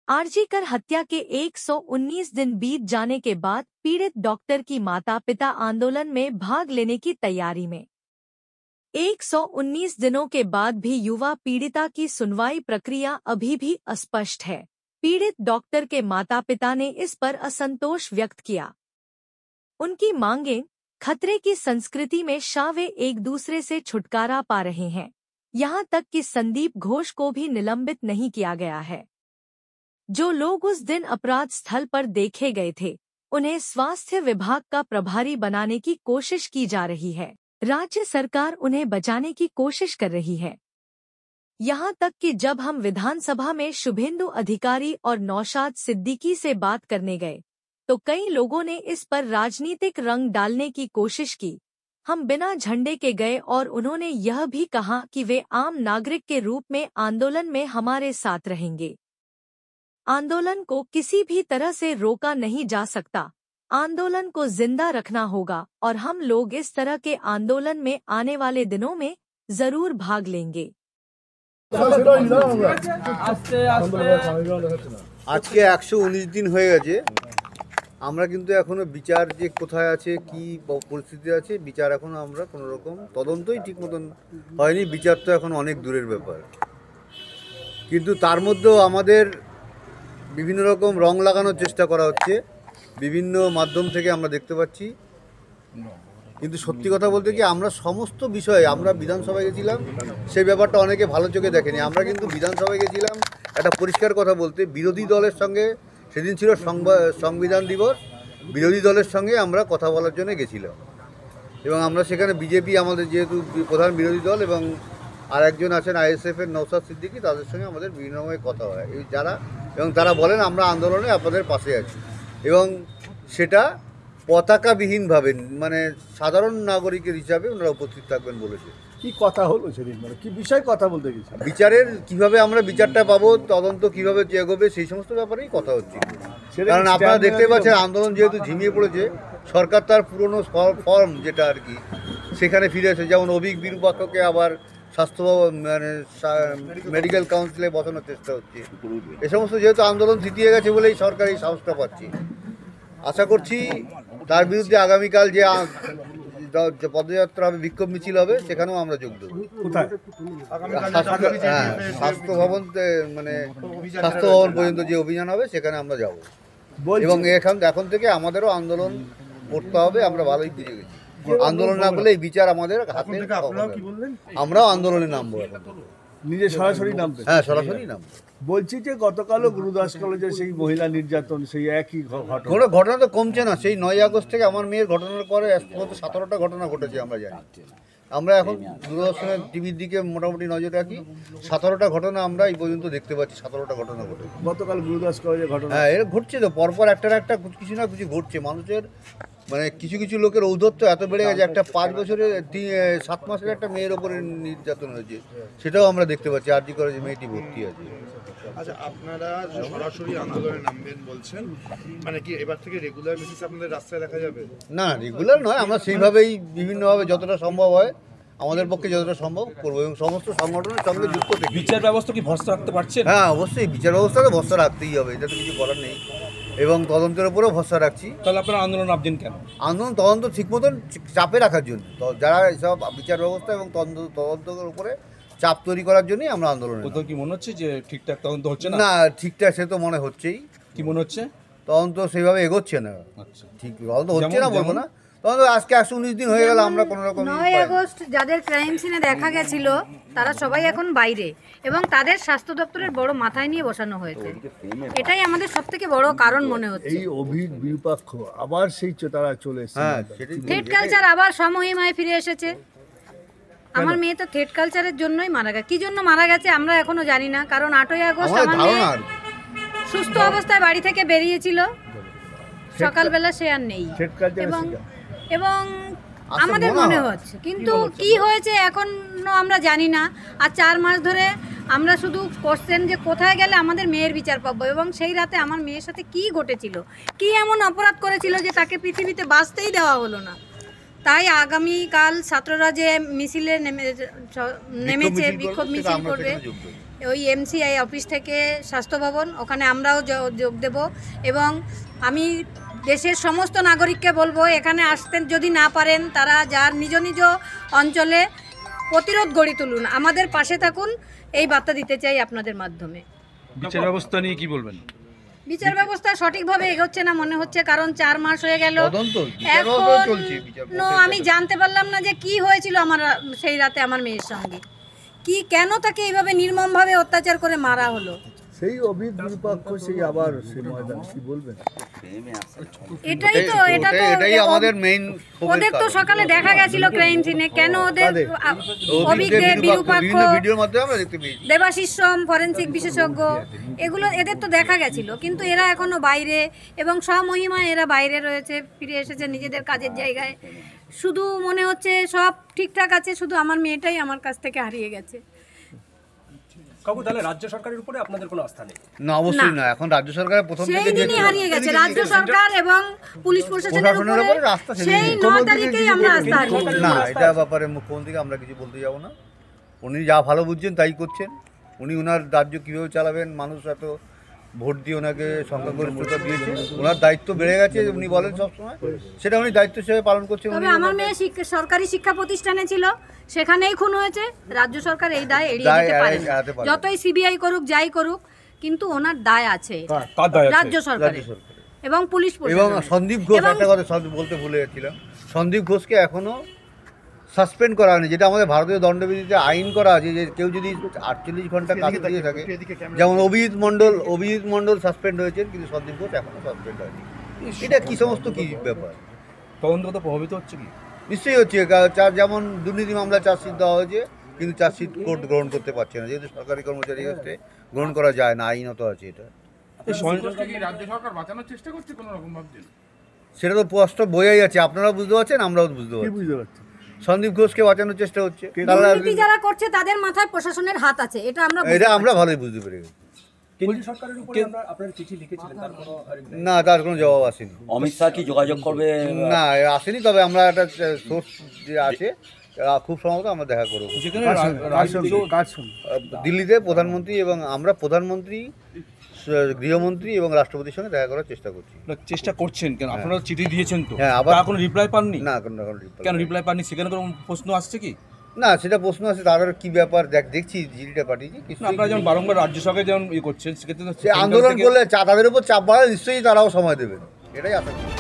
आरजीकर हत्या के 119 दिन बीत जाने के बाद पीड़ित डॉक्टर की माता-पिता आंदोलन में भाग लेने की तैयारी में। 119 दिनों के बाद भी युवा पीड़िता की सुनवाई प्रक्रिया अभी भी अस्पष्ट है। पीड़ित डॉक्टर के माता-पिता ने इस पर असंतोष व्यक्त किया। उनकी मांगें, खतरे की संस्कृति में शावे एक दूसरे से छुटकारा पा रहे हैं। यहां तक कि संदीप घोष को भी निलंबित नहीं किया गया है। जो लोग उस दिन अपराध स्थल पर देखे गए थे, उन्हें स्वास्थ्य विभाग का प्रभारी बनाने की कोशिश की जा रही है। राज्य सरकार उन्हें बचाने की कोशिश कर रही है। यहाँ तक कि जब हम विधानसभा में शुभेंदु अधिकारी और नौशाद सिद्दीकी से बात करने गए, तो कई लोगों ने इस पर राजनीतिक रंग डालने की कोशिश की। हम बिना झंडे के गए और उन्होंने यह भी कहा कि वे आम नागरिक के रूप में आंदोलन में हमारे साथ रहेंगे। आंदोलन को किसी भी तरह से रोका नहीं जा सकता। आंदोलन को जिंदा रखना होगा और हम लोग इस तरह के आंदोलन में आने वाले दिनों में जरूर भाग लेंगे। आज के 119 दिन हो गए আমরা কিন্তু এখনো বিচার যে কোথায় আছে কি পরিস্থিতি আছে বিচার এখনো আমরা কোনো রকম তদন্তই ঠিক মতন হয়নি। বিচার তো এখন অনেক দূরের ব্যাপার, কিন্তু তার মধ্যেও আমাদের বিভিন্ন রকম রং লাগানোর চেষ্টা করা হচ্ছে, বিভিন্ন মাধ্যম থেকে আমরা দেখতে পাচ্ছি। কিন্তু সত্যি কথা বলতে কি, আমরা সমস্ত বিষয়ে আমরা বিধানসভায় গেছিলাম, সেই ব্যাপারটা অনেকে ভালো চোখে দেখেনি। আমরা কিন্তু বিধানসভায় গেছিলাম একটা পরিষ্কার কথা বলতে, বিরোধী দলের সঙ্গে সেদিন ছিল সংবিধান দিবস, বিরোধী দলের সঙ্গে আমরা কথা বলার জন্য গেছিলাম এবং আমরা সেখানে বিজেপি আমাদের যেহেতু প্রধান বিরোধী দল এবং আর একজন আছেন আইএসএফের নওশাদ সিদ্দিকী, তাদের সঙ্গে আমাদের বিভিন্ন রকমের কথা হয় এবং তারা বলেন আমরা আন্দোলনে আপনাদের পাশে আছি এবং সেটা পতাকাবিহীনভাবে মানে সাধারণ নাগরিকের হিসাবে ওনারা উপস্থিত থাকবেন বলেছে। কি কথা হলো সেদিন, মানে কি বিষয় কথা বলতে গেছি? বিচারের কিভাবে আমরা বিচারটা পাবো, তদন্ত কিভাবে এগোবে, সেই সমস্ত ব্যাপারেই কথা হচ্ছে। কারণ আপনারা দেখতে পাচ্ছেন আন্দোলন যেহেতু ঝিমিয়ে পড়েছে, সরকার তার পুরনো ফর্ম যেটা আর কি সেখানে ফিরে এসে, যেমন অভিক বিরূপাক্ষকে আবার স্বাস্থ্য মানে মেডিকেল কাউন্সিলে বসানোর চেষ্টা হচ্ছে। এ সমস্ত যেহেতু আন্দোলন থিতিয়ে গেছে বলেই সরকার এই সাহসটা পাচ্ছে। আশা করছি তার বিরুদ্ধে আগামীকাল যে পদযাত্রা হবে, বিক্ষোভ মিছিল হবে, সেখানেও আমরা যোগ দেবো। স্বাস্থ্য ভবন মানে স্বাস্থ্য ভবন পর্যন্ত যে অভিযান হবে সেখানে আমরা যাব এবং এখন থেকে আমাদেরও আন্দোলন করতে হবে। আমরা ভালোই বুঝে গেছি, আন্দোলন না করলে এই বিচার আমাদের হাতে। আমরাও আন্দোলনে নামবো, নিজে সরাসরি নামবে। হ্যাঁ, সরাসরি নামবো। বলছি যে গতকালও গুরুদাস কলেজে সেই মহিলা নির্যাতন, সেই একই ঘটনা, কোনো ঘটনা তো কমছে না। সেই 9 আগস্ট থেকে আমার মেয়ের ঘটনার পরে 17টা ঘটনা ঘটেছে আমরা জানি। আমরা এখন দূরদর্শনের টিভির দিকে মোটামুটি নজর রাখি, 17টা ঘটনা আমরা এই পর্যন্ত দেখতে পাচ্ছি। 17টা ঘটনা ঘটেছে গতকাল গুরুদাস কলেজে ঘটনা। হ্যাঁ, এর ঘটছে তো পরপর একটা কিছু না কিছু ঘটছে। মানুষের মানে কিছু লোকের ঔদ্ধত্য এত বেড়ে গেছে। একটা 5 বছরের 7 মাসের একটা মেয়ের ওপরে নির্যাতন হয়েছে, সেটাও আমরা দেখতে পাচ্ছি। আরজি করে যে মেয়েটি ভর্তি আছে। আচ্ছা, আপনারা সরাসরি আন্দোলনে নামবেন বলছেন, মানে কি এবার থেকে রেগুলার বেসিস আপনাদের রাস্তায় দেখা যাবে? না, রেগুলার নয়, আমরা সেইভাবেই বিভিন্নভাবে যতটা সম্ভব হয় আমাদের পক্ষে যতটা সম্ভব করবো এবং সমস্ত সংগঠনের সঙ্গে যুক্ত থেকে। বিচার ব্যবস্থা কি ভরসা রাখতে পারছেন? হ্যাঁ, অবশ্যই বিচার ব্যবস্থাকে ভরসা রাখতেই হবে, এটা তো কিছু করার নেই এবং তদন্তের উপরেও ভরসা রাখছি। তাহলে আপনারা আন্দোলন নামছেন কেন? আন্দোলন তদন্ত ঠিক মতন চাপে রাখার জন্য, যারা এসব বিচার ব্যবস্থা এবং তদন্তের উপরে চাপ তৈরি করার জন্যই আমরা আন্দোলন। কোথাও কি মনে হচ্ছে যে ঠিকঠাক তদন্ত হচ্ছে না? না, ঠিকঠাক সে তো মনে হচ্ছেই। কি মনে হচ্ছে? তদন্ত সেইভাবে এগোচ্ছে না। আচ্ছা, ঠিক তদন্ত হচ্ছে না বলবো না, তদন্ত আজকে 119 দিন হয়ে গেল, আমরা কোনো রকম 9 আগস্ট যাদের ক্রাইম সিনে দেখা গেছিল তারা সবাই এখন বাইরে এবং তাদের স্বাস্থ্য দপ্তরের বড় মাথায় নিয়ে বসানো হয়েছে। এটাই আমাদের সবথেকে বড় কারণ মনে হচ্ছে। এই অভিক বিরূপাক্ষ আবার সেই তারা চলে এসেছে। হ্যাঁ, থ্রেড কালচার আবার সমহিমায় ফিরে এসেছে। আমার মেয়ে তো থ্রেড কালচারের জন্যই মারা গেছে। কি জন্য মারা গেছে আমরা এখনো জানি না, কারণ 8ই আগস্ট আমার মেয়ে সুস্থ অবস্থায় বাড়ি থেকে বেরিয়েছিল, সকালবেলা সে আর নেই এবং আমাদের মনে হচ্ছে, কিন্তু কি হয়েছে এখনো আমরা জানি না। আর 4 মাস ধরে আমরা শুধু কোশ্চেন যে কোথায় গেলে আমাদের মেয়ের বিচার পাবো এবং সেই রাতে আমার মেয়ের সাথে কি ঘটেছিল, কি এমন অপরাধ করেছিল যে তাকে পৃথিবীতে বাঁচতেই দেওয়া হলো না। তাই আগামীকাল ছাত্ররা যে মিছিলে নেমেছে, বিক্ষোভ মিছিল করবে, ওই MCI অফিস থেকে স্বাস্থ্য ভবন, ওখানে আমরাও যোগ দেব। এবং আমি দেশের সমস্ত নাগরিককে বলবো এখানে আসতে যদি না পারেন তারা যার নিজ নিজ অঞ্চলে প্রতিরোধ গড়ে তুলুন, আমাদের পাশে থাকুন, এই বার্তা দিতে চাই আপনাদের মাধ্যমে। বিচার ব্যবস্থা নিয়ে কি বলবেন? বিচার ব্যবস্থা সঠিকভাবে এগোচ্ছে না মনে হচ্ছে, কারণ 4 মাস হয়ে গেল তদন্ত বিচার ব্যবস্থা চলছে, বিচার এখনো আমি জানতে পারলাম না যে কি হয়েছিল আমার সেই রাতে আমার মেয়ের সঙ্গে, কি কেন তাকে এইভাবে নির্মমভাবে অত্যাচার করে মারা হলো। সেই অভিপক্ষ সেই আবার সেই ময়দান কি বলবেন? এটাই তো, এটা তো এটাই আমাদের মেইন। ওদের তো সকালে দেখা গেছিল ক্রাইম সিনে, কেন ওদের অভিজ্ঞ বিরূপাক্ষ, ভিডিওর মাধ্যমে আমরা দেখতে পেয়েছি। দেবাশিস সোম ফরেনসিক বিশেষজ্ঞ, এগুলো এদের তো দেখা গেছিল, কিন্তু এরা এখনো বাইরে এবং স্বমহিমায় এরা বাইরে রয়েছে, ফিরে এসেছে নিজেদের কাজের জায়গায়। শুধু মনে হচ্ছে সব ঠিকঠাক আছে, শুধু আমার মেয়েটাই আমার কাছ থেকে হারিয়ে গেছে। কাকু, তাহলে রাজ্য সরকারের উপরে আপনাদের কোনো আস্থা নেই? না, অবশ্যই না। এখন রাজ্য সরকারের প্রথম সেই থেকে দিনই হারিয়ে গেছে রাজ্য সরকার এবং পুলিশ প্রশাসনের প্রশাসনের উপরে, উপরে আস্থা ছিল। সেই 9 তারিখেই আমরা আস্থা হারিয়ে গেছি। না, এটা ব্যাপারে মুখ্যমন্ত্রীকে আমরা কিছু বলতে যাব না। উনি যা ভালো বুঝছেন তাই করছেন। উনি ওনার রাজ্য কীভাবে চালাবেন, মানুষ এত ভোট দিয়ে ওনাকে সংখ্যাগরিষ্ঠতা দিয়েছে, ওনার দায়িত্ব বেড়ে গেছে, উনি বলেন সবসময়, সেটা উনি দায়িত্ব হিসেবে পালন করছেন। তবে আমার মেয়ে সরকারি শিক্ষা প্রতিষ্ঠানে ছিল, সেখানেই খুন হয়েছে। রাজ্য সরকার এই দায় এড়িয়ে যেতে পারে না। এড়াতে পারে না। যতই CBI করুক, যাই করুক, কিন্তু ওনার দায় আছে কার দায় আছে? রাজ্য সরকারের এবং পুলিশ এবং প্রশাসনের। সন্দীপ ঘোষ, এবং- একটা কথা বলতে ভুলে যাচ্ছিলাম, সন্দীপ ঘোষকে এখনো সাসপেন্ড করা হয়নি, যেটা আমাদের ভারতীয় দণ্ডবিধিতে আইন করা আছে যে কেউ যদি 48 ঘন্টা কাজে দিয়ে থাকে, যেমন অভিজিৎ মণ্ডল সাসপেন্ড হয়েছেন, কিন্তু সন্দীপ ঘোষ এখনো সাসপেন্ড হয়নি। এটা কি সমস্ত কি ব্যাপার? তদন্ত কত প্রভাবিত হচ্ছে কি? নিশ্চয়ই হচ্ছে। যেমন দুর্নীতি মামলা চার্জশিট দেওয়া হয়েছে, কিন্তু চার্জশিট কোর্ট গ্রহণ করতে পারছে না, যেহেতু সরকারি কর্মচারী হচ্ছে গ্রহণ করা যায় না, আইনত আছে এটা। রাজ্য সরকার বাঁচানোর চেষ্টা করছে কোনো রকম ভাবছেন? সেটা তো স্পষ্ট বোঝাই যাচ্ছে, আপনারা বুঝতে পারছেন, আমরাও বুঝতে কি পারছি। বুঝতে পারছেন? সন্দীপ ঘোষকে বাঁচানোর চেষ্টা হচ্ছে, দুর্নীতি যারা করছে তাদের মাথায় প্রশাসনের হাত আছে, এটা আমরা বুঝতে এটা আমরা পারছি। ভালোই বুঝতে পেরে গেছি। কেন্দ্রীয় সরকারের উপরে আপনারা চিঠি লিখেছিলেন, তার কোনো না, তার কোনো জবাব আসেনি। অমিত শাহ কি যোগাযোগ করবে? না, আসেনি। তবে আমরা একটা সোর্স যে আছে, খুব সম্ভবত আমরা দেখা করবো যেখানে কার সঙ্গে? দিল্লিতে প্রধানমন্ত্রী, এবং আমরা প্রধানমন্ত্রী, গৃহমন্ত্রী এবং রাষ্ট্রপতির সঙ্গে দেখা করার চেষ্টা করছি। চেষ্টা করছেন কেন? আপনারা চিঠি দিয়েছেন তো, হ্যাঁ, আবার- তার কোনো রিপ্লাই পাননি? না, কোনো reply কেন নেই। রিপ্লাই পাননি? সেখানে কোনো প্রশ্ন আসছে কি? না, সেটা প্রশ্ন আছে, তাদের কি ব্যাপার দেখছি, জিডিটা পাঠিয়েছি কিছু। না, আপনারা যেমন বারংবার রাজ্য সরকার যেমন করছেন, সেক্ষেত্রে তো সে আন্দোলন করলে তাদের উপর চাপ বাড়ালে নিশ্চয়ই তারাও সময় দেবেন, এটাই আশা করি।